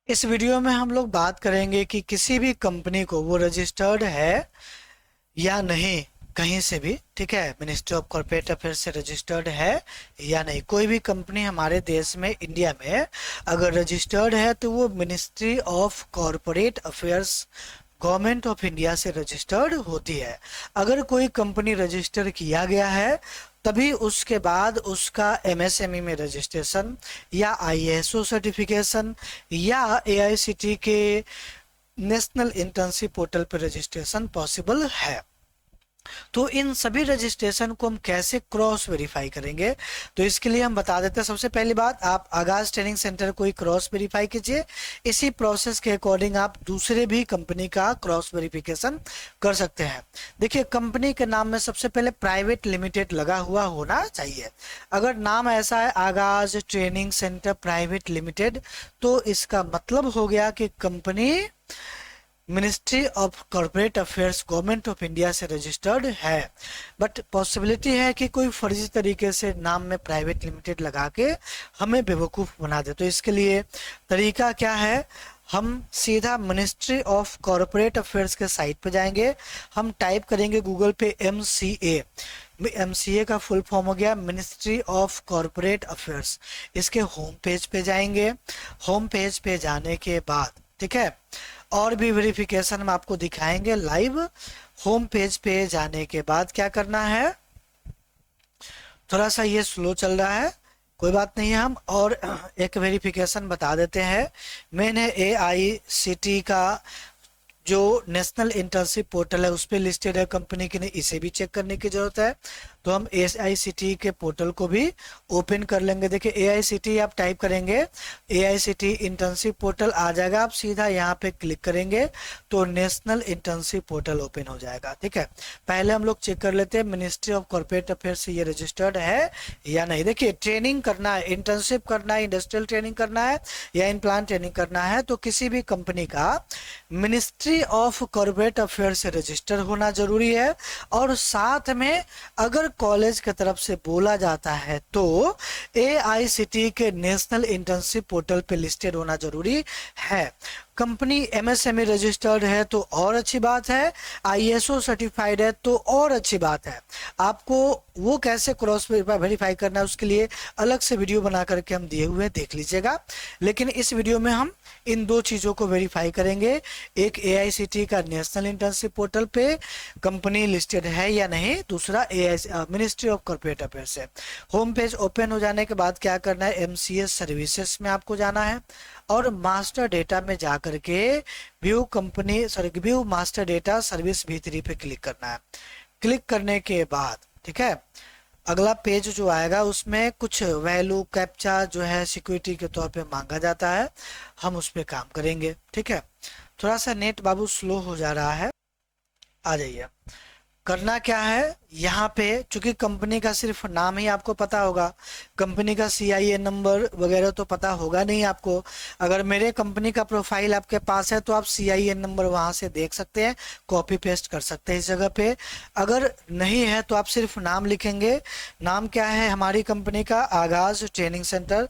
इस वीडियो में हम लोग बात करेंगे कि किसी भी कंपनी को वो रजिस्टर्ड है या नहीं, कहीं से भी। ठीक है, मिनिस्ट्री ऑफ कॉर्पोरेट अफेयर्स से रजिस्टर्ड है या नहीं। कोई भी कंपनी हमारे देश में, इंडिया में अगर रजिस्टर्ड है तो वो ministry of corporate affairs, government of India से रजिस्टर्ड होती है। अगर कोई कंपनी रजिस्टर किया गया है तभी उसके बाद उसका एमएसएमई में रजिस्ट्रेशन या आईएसओ सर्टिफिकेशन या एआईसीटी के नेशनल इंटर्नशिप पोर्टल पर रजिस्ट्रेशन पॉसिबल है। तो इन सभी रजिस्ट्रेशन को हम कैसे क्रॉस वेरीफाई करेंगे, तो इसके लिए हम बता देते हैं। सबसे पहली बात, आप आगाज ट्रेनिंग सेंटर को ही क्रॉस वेरीफाई कीजिए। इसी प्रोसेस के अकॉर्डिंग आप दूसरे भी कंपनी का क्रॉस वेरिफिकेशन कर सकते हैं। देखिए, कंपनी के नाम में सबसे पहले प्राइवेट लिमिटेड लगा हुआ होना चाहिए। अगर नाम ऐसा है आगाज ट्रेनिंग सेंटर प्राइवेट लिमिटेड, तो इसका मतलब हो गया कि company ministry of corporate affairs, government of India से रजिस्टर्ड है। बट पॉसिबिलिटी है कि कोई फर्जी तरीके से नाम में प्राइवेट लिमिटेड लगा के हमें बेवकूफ़ बना दे। तो इसके लिए तरीका क्या है, हम सीधा मिनिस्ट्री ऑफ कॉर्पोरेट अफेयर्स के साइट पे जाएंगे। हम टाइप करेंगे गूगल पे एमसीए। एमसीए का फुल फॉर्म हो गया मिनिस्ट्री ऑफ कॉर्पोरेट अफेयर्स। इसके होम पेज पे जाएंगे। होम पेज पे जाने के बाद, ठीक है, और भी वेरिफिकेशन हम आपको दिखाएंगे लाइव। होम पेज पे जाने के बाद क्या करना है, थोड़ा सा ये स्लो चल रहा है, कोई बात नहीं है, हम और एक वेरिफिकेशन बता देते हैं। मैंने एआईसीटी का जो नेशनल इंटर्नशिप पोर्टल है उस पर लिस्टेड है कंपनी की, नहीं इसे भी चेक करने की जरूरत है। तो हम एआईसीटी के पोर्टल को भी ओपन कर लेंगे। देखिए, एआईसीटी आप टाइप करेंगे, एआईसीटी इंटर्नशिप पोर्टल आ जाएगा। आप सीधा यहाँ पे क्लिक करेंगे तो नेशनल इंटर्नशिप पोर्टल ओपन हो जाएगा। ठीक है, पहले हम लोग चेक कर लेते हैं मिनिस्ट्री ऑफ कॉर्पोरेट अफेयर्स से ये रजिस्टर्ड है या नहीं। देखिए, ट्रेनिंग करना है, इंटर्नशिप करना है, इंडस्ट्रियल ट्रेनिंग करना है या इन प्लांट ट्रेनिंग करना है, तो किसी भी कंपनी का मिनिस्ट्री ऑफ कॉर्पोरेट अफेयर्स से रजिस्टर होना जरूरी है। और साथ में अगर कॉलेज की तरफ से बोला जाता है तो एआईसीटी के नेशनल इंटर्नशिप पोर्टल पे लिस्टेड होना जरूरी है। कंपनी एमएसएमई रजिस्टर्ड है तो और अच्छी बात है, आईएसओ सर्टिफाइड है तो और अच्छी बात है। आपको वो कैसे क्रॉस वेरीफाई करना है उसके लिए अलग से वीडियो बना करके हम दिए हुए हैं, देख लीजिएगा। लेकिन इस वीडियो में हम इन दो चीज़ों को वेरीफाई करेंगे, एक एआईसीटी का नेशनल इंटर्नशिप पोर्टल पे कंपनी लिस्टेड है या नहीं, दूसरा मिनिस्ट्री ऑफ कॉर्पोरेट अफेयर्स है। होम पेज ओपन हो जाने के बाद क्या करना है, एमसीएस सर्विसेज में आपको जाना है और मास्टर डेटा में जा करके view master data service V3 पे क्लिक करना है। क्लिक करने के बाद, ठीक है, अगला पेज जो आएगा उसमें कुछ वैल्यू कैप्चा जो है सिक्योरिटी के तौर पे मांगा जाता है, हम उस पर काम करेंगे। ठीक है, थोड़ा सा नेट बाबू स्लो हो जा रहा है, आ जाइए। करना क्या है, यहाँ पे चूंकि कंपनी का सिर्फ नाम ही आपको पता होगा, कंपनी का सीआईए नंबर वगैरह तो पता होगा नहीं आपको। अगर मेरे कंपनी का प्रोफाइल आपके पास है तो आप सीआईए नंबर वहां से देख सकते हैं, कॉपी पेस्ट कर सकते हैं इस जगह पे। अगर नहीं है तो आप सिर्फ नाम लिखेंगे। नाम क्या है हमारी कंपनी का, आगाज ट्रेनिंग सेंटर,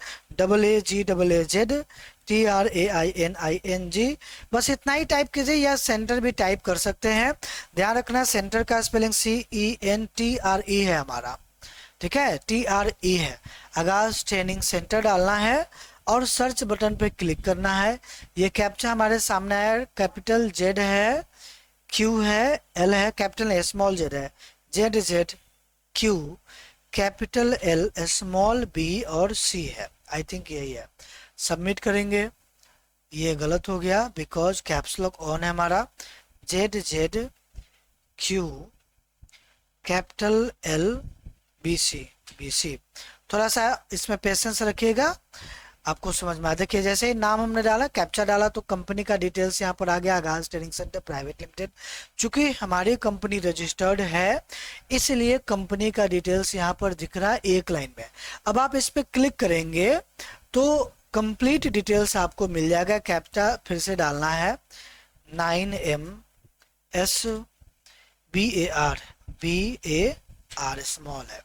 AGAZTRAINING, बस इतना ही टाइप कीजिए, या सेंटर भी टाइप कर सकते हैं। ध्यान रखना सेंटर का स्पेलिंग CENTRE है हमारा, ठीक है, TRE है। आगाज ट्रेनिंग सेंटर डालना है और सर्च बटन पे क्लिक करना है। ये कैप्चा हमारे सामने है, कैपिटल जेड है, क्यू है, एल है, कैपिटल स्मॉल जेड है, ZZ Q, capital L, small B और सी है। आई थिंक यही है। सबमिट करेंगे। ये गलत हो गया बिकॉज कैप्स लॉक ऑन है हमारा। ZZ Q, capital L, BC। थोड़ा सा इसमें पेशेंस रखिएगा, आपको समझ में आ। देखिए, जैसे ही नाम हमने डाला, कैप्चा डाला, तो कंपनी का डिटेल्स यहाँ पर आ गया, आगाज ट्रेनिंग सेंटर प्राइवेट लिमिटेड। चूंकि हमारी कंपनी रजिस्टर्ड है इसलिए कंपनी का डिटेल्स यहाँ पर दिख रहा है एक लाइन में। अब आप इस पर क्लिक करेंगे तो कंप्लीट डिटेल्स आपको मिल जाएगा। कैप्चा फिर से डालना है, 9MSBAR स्मॉल है।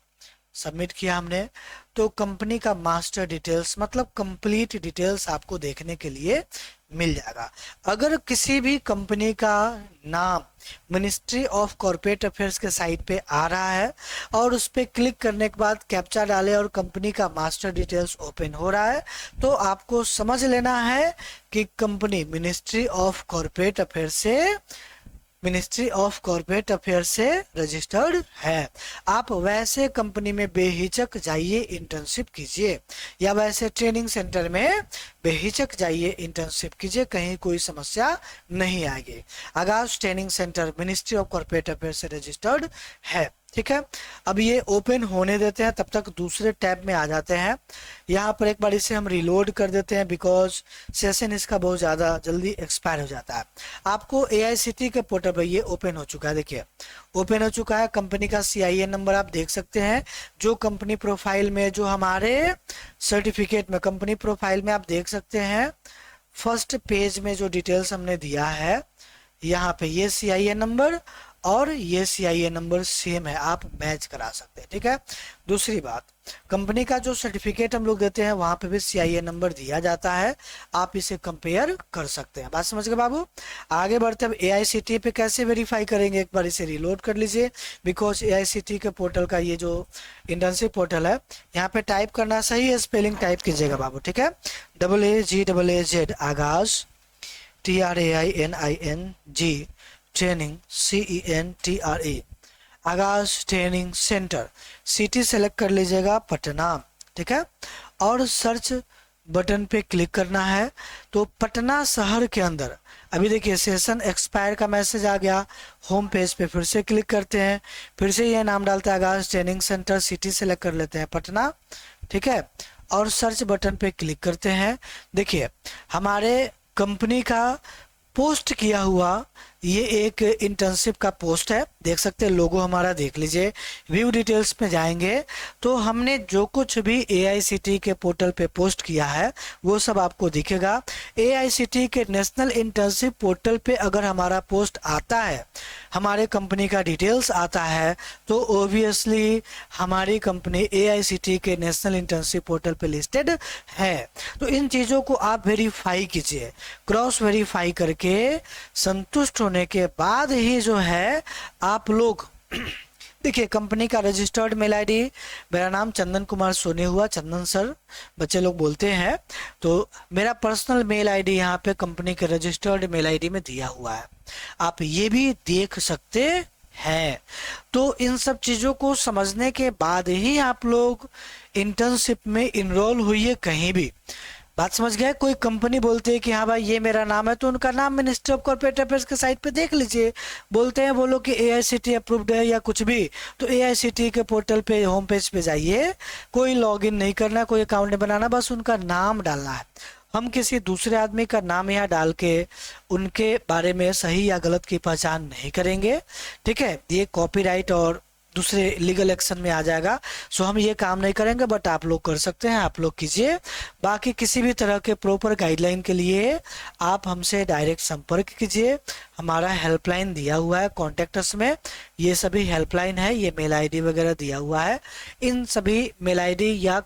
सबमिट किया हमने तो कंपनी का मास्टर डिटेल्स मतलब कंप्लीट डिटेल्स आपको देखने के लिए मिल जाएगा। अगर किसी भी कंपनी का नाम मिनिस्ट्री ऑफ कॉर्पोरेट अफेयर्स के साइट पे आ रहा है और उस पर क्लिक करने के बाद कैप्चा डाले और कंपनी का मास्टर डिटेल्स ओपन हो रहा है, तो आपको समझ लेना है कि company ministry of corporate affair से रजिस्टर्ड है। आप वैसे कंपनी में बेहिचक जाइए, इंटर्नशिप कीजिए, या वैसे ट्रेनिंग सेंटर में बेहिचक जाइए, इंटर्नशिप कीजिए, कहीं कोई समस्या नहीं आएगी। आगाज training centre ministry of corporate affair से रजिस्टर्ड है। ठीक है, अब ये ओपन होने देते हैं, तब तक दूसरे टैब में आ जाते हैं। यहाँ पर एक बार इसे हम रिलोड कर देते हैं बिकॉज सेशन इसका बहुत ज़्यादा जल्दी एक्सपायर हो जाता है। आपको एआईसीटी के पोर्टल पर ये ओपन हो चुका है, देखिए ओपन हो चुका है। कंपनी का सीआईएन नंबर आप देख सकते हैं, जो कंपनी प्रोफाइल में, जो हमारे सर्टिफिकेट में कंपनी प्रोफाइल में आप देख सकते हैं, फर्स्ट पेज में जो डिटेल्स हमने दिया है यहाँ पे, ये सीआईएन नंबर और ये सीआईएन नंबर सेम है, आप मैच करा सकते हैं। ठीक है, दूसरी बात, कंपनी का जो सर्टिफिकेट हम लोग देते हैं वहां पे भी सीआईएन नंबर दिया जाता है, आप इसे कंपेयर कर सकते हैं। बात समझ गए बाबू? आगे बढ़ते हैं। एआईसीटी पे कैसे वेरीफाई करेंगे, एक बार इसे रिलोड कर लीजिए बिकॉज एआईसीटी के पोर्टल का ये जो इंटर्नशिप पोर्टल है, यहाँ पे टाइप करना सही है, स्पेलिंग टाइप कीजिएगा बाबू। ठीक है, AAGAAZ आगाज TRAINING ट्रेनिंग CENTRE आगाज ट्रेनिंग सेंटर, सिटी सेलेक्ट कर लीजिएगा पटना। ठीक है, और सर्च बटन पे क्लिक करना है, तो पटना शहर के अंदर अभी देखिए सेशन एक्सपायर का मैसेज आ गया। होम पेज पे फिर से क्लिक करते हैं, फिर से ये नाम डालते हैं आगाज ट्रेनिंग सेंटर, सिटी सेलेक्ट कर लेते हैं पटना। ठीक है, और सर्च बटन पे क्लिक करते हैं। देखिए हमारे कंपनी का पोस्ट किया हुआ ये एक इंटर्नशिप का पोस्ट है, देख सकते हैं लोगो हमारा, देख लीजिए। व्यू डिटेल्स में जाएंगे तो हमने जो कुछ भी एआईसीटी के पोर्टल पे पोस्ट किया है वो सब आपको दिखेगा। एआईसीटी के नेशनल इंटर्नशिप पोर्टल पे अगर हमारा पोस्ट आता है, हमारे कंपनी का डिटेल्स आता है, तो ओबियसली हमारी कंपनी एआईसीटी के नेशनल इंटर्नशिप पोर्टल पे लिस्टेड है। तो इन चीज़ों को आप वेरीफाई कीजिए, क्रॉस वेरीफाई करके संतुष्ट होने के बाद ही जो है आप लोग देखिए कंपनी का रजिस्टर्ड मेल आईडी, मेरा नाम चंदन कुमार सोनी हुआ, चंदन सर बच्चे लोग बोलते हैं, तो मेरा पर्सनल मेल आईडी यहाँ पे कंपनी के रजिस्टर्ड मेल आईडी में दिया हुआ है, आप ये भी देख सकते हैं। तो इन सब चीज़ों को समझने के बाद ही आप लोग इंटर्नशिप में इनरोल हुई कहीं भी। बात समझ गए? कोई कंपनी बोलते हैं कि हाँ भाई ये मेरा नाम है, तो उनका नाम मिनिस्ट्री ऑफ कॉर्पोरेट अफेयर्स के साइट पे देख लीजिए। बोलते हैं वो लोग कि एआईसीटी अप्रूव्ड है या कुछ भी, तो एआईसीटी के पोर्टल पे होम पेज पे जाइए, कोई लॉगिन नहीं करना, कोई अकाउंट नहीं बनाना, बस उनका नाम डालना है। हम किसी दूसरे आदमी का नाम यहाँ डाल के उनके बारे में सही या गलत की पहचान नहीं करेंगे। ठीक है, ये कॉपीराइट और दूसरे लीगल एक्शन में आ जाएगा, सो हम ये काम नहीं करेंगे, बट आप लोग कर सकते हैं, आप लोग कीजिए। बाकी किसी भी तरह के प्रॉपर गाइडलाइन के लिए आप हमसे डायरेक्ट संपर्क कीजिए, हमारा हेल्पलाइन दिया हुआ है कॉन्टेक्टस में, ये सभी हेल्पलाइन है, ये मेल आईडी वगैरह दिया हुआ है, इन सभी मेल आईडी या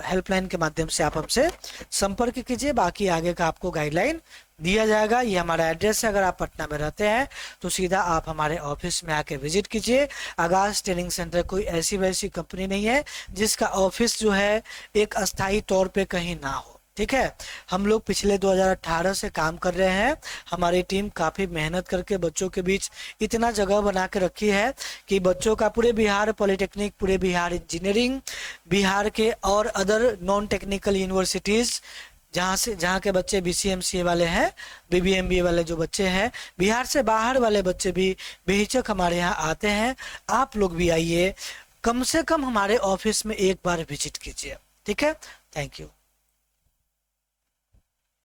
हेल्पलाइन के माध्यम से आप हमसे संपर्क कीजिए, बाकी आगे का आपको गाइडलाइन दिया जाएगा। ये हमारा एड्रेस है, अगर आप पटना में रहते हैं तो सीधा आप हमारे ऑफिस में आके विजिट कीजिए। आगाज ट्रेनिंग सेंटर कोई ऐसी वैसी कंपनी नहीं है जिसका ऑफिस जो है एक अस्थायी तौर पे कहीं ना हो। ठीक है, हम लोग पिछले 2018 से काम कर रहे हैं, हमारी टीम काफ़ी मेहनत करके बच्चों के बीच इतना जगह बना के रखी है कि बच्चों का पूरे बिहार पॉलिटेक्निक, पूरे बिहार इंजीनियरिंग, बिहार के और अदर नॉन टेक्निकल यूनिवर्सिटीज़ जहाँ के बच्चे BCMCA वाले हैं, BBMBA वाले जो बच्चे हैं, बिहार से बाहर वाले बच्चे भी बेहिचक हमारे यहाँ आते हैं। आप लोग भी आइए, कम से कम हमारे ऑफिस में एक बार विजिट कीजिए। ठीक है, थैंक यू।